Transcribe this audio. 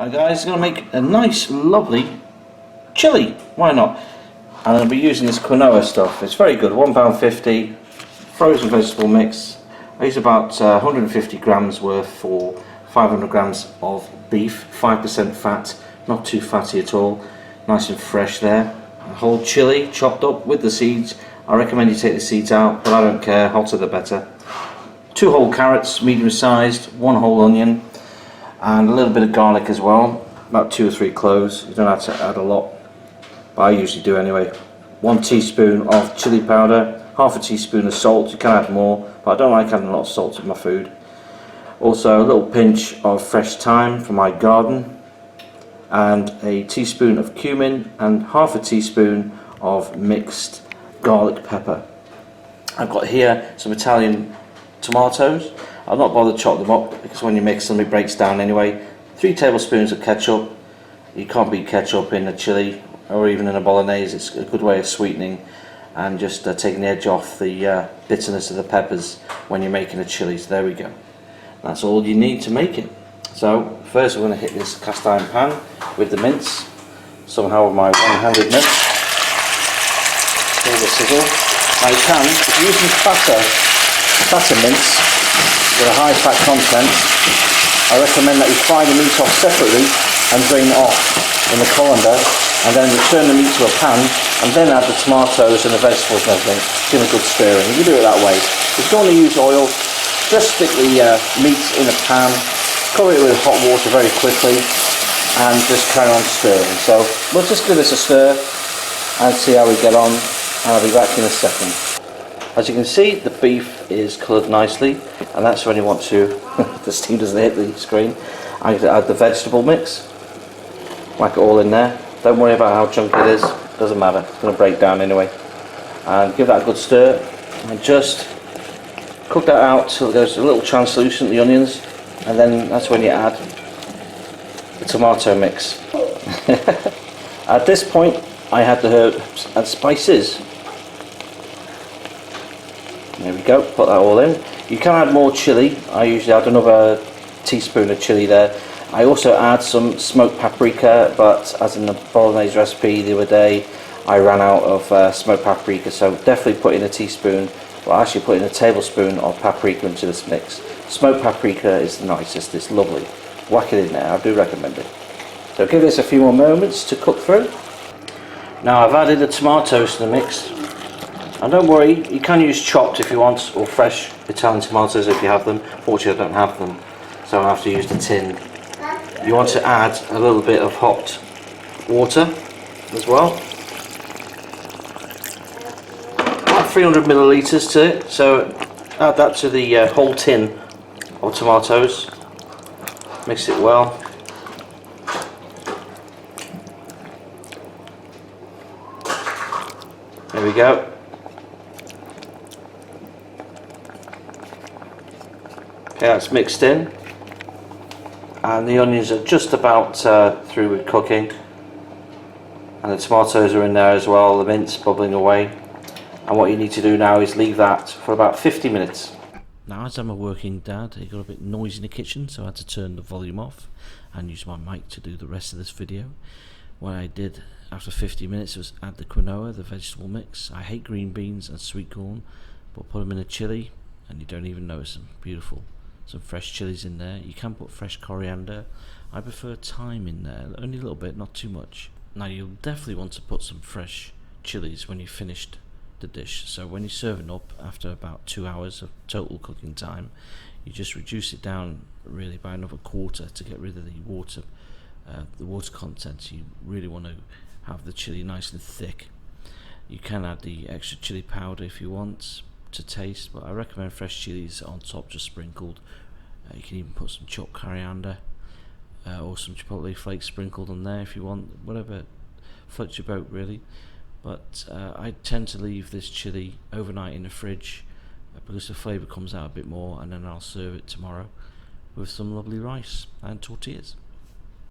Alright guys, I'm going to make a nice lovely chili, why not? And I'll be using this Quinoa stuff. It's very good, £1.50 frozen vegetable mix. I use about 150 grams worth for 500 grams of beef, 5% fat, not too fatty at all, nice and fresh there. A whole chili chopped up with the seeds. I recommend you take the seeds out, but I don't care, hotter the better. 2 whole carrots, medium sized, 1 whole onion, and a little bit of garlic as well, about 2 or 3 cloves. You don't have to add a lot, but I usually do anyway. 1 teaspoon of chili powder, half a teaspoon of salt. You can add more, but I don't like adding a lot of salt in my food. Also a little pinch of fresh thyme from my garden, and a teaspoon of cumin and half a teaspoon of mixed garlic pepper. I've got here some Italian tomatoes. I've not bothered to chop them up because when you mix them it breaks down anyway. 3 tablespoons of ketchup. You can't beat ketchup in a chili or even in a bolognese. It's a good way of sweetening and just taking the edge off the bitterness of the peppers when you're making a chili. So there we go. That's all you need to make it. So first we're going to hit this cast iron pan with the mince, somehow with my one-handed mince. Give it a sizzle. Now you can, if you're using fatter mince with a high fat content, I recommend that you fry the meat off separately and drain it off in the colander, and then return the meat to a pan and then add the tomatoes and the vegetables and everything. Give it a good stirring. You can do it that way. If you don't want to use oil, just stick the meat in a pan, cover it with hot water very quickly, and just carry on stirring. So we'll just give this a stir and see how we get on, and I'll be back in a second. As you can see, the beef is coloured nicely, and that's when you want to, the steam doesn't hit the screen, I add the vegetable mix, whack it all in there. Don't worry about how chunky it is, doesn't matter, it's going to break down anyway. And give that a good stir, and just cook that out till it goes a little translucent, the onions, and then that's when you add the tomato mix. At this point I had the herbs and spices. There we go, put that all in. You can add more chili. I usually add another teaspoon of chili there. I also add some smoked paprika, but as in the bolognese recipe the other day I ran out of smoked paprika, so definitely put in a teaspoon, well actually put in a tablespoon of paprika into this mix. Smoked paprika is the nicest, it's lovely. Whack it in there, I do recommend it. So give this a few more moments to cook through. Now I've added the tomatoes to the mix. And don't worry, you can use chopped if you want, or fresh Italian tomatoes if you have them. Fortunately I don't have them, so I have to use the tin. You want to add a little bit of hot water as well. About 300 millilitres to it, so add that to the whole tin of tomatoes. Mix it well. There we go. Okay, that's mixed in, and the onions are just about through with cooking, and the tomatoes are in there as well, the mince bubbling away. And what you need to do now is leave that for about 50 minutes. Now, as I'm a working dad, it got a bit noisy in the kitchen, so I had to turn the volume off and use my mic to do the rest of this video. What I did after 50 minutes was add the quinoa, the vegetable mix. I hate green beans and sweet corn, but put them in a chili and you don't even notice them. Beautiful. Some fresh chilies in there. You can put fresh coriander. I prefer thyme in there, only a little bit, not too much. Now you'll definitely want to put some fresh chilies when you've finished the dish. So when you're serving up after about 2 hours of total cooking time, you just reduce it down really by another quarter to get rid of the water content. You really want to have the chili nice and thick. You can add the extra chili powder if you want to taste, but I recommend fresh chilies on top, just sprinkled. You can even put some chopped coriander or some chipotle flakes sprinkled on there if you want, whatever floats your boat really. But I tend to leave this chili overnight in the fridge because the flavour comes out a bit more, and then I'll serve it tomorrow with some lovely rice and tortillas.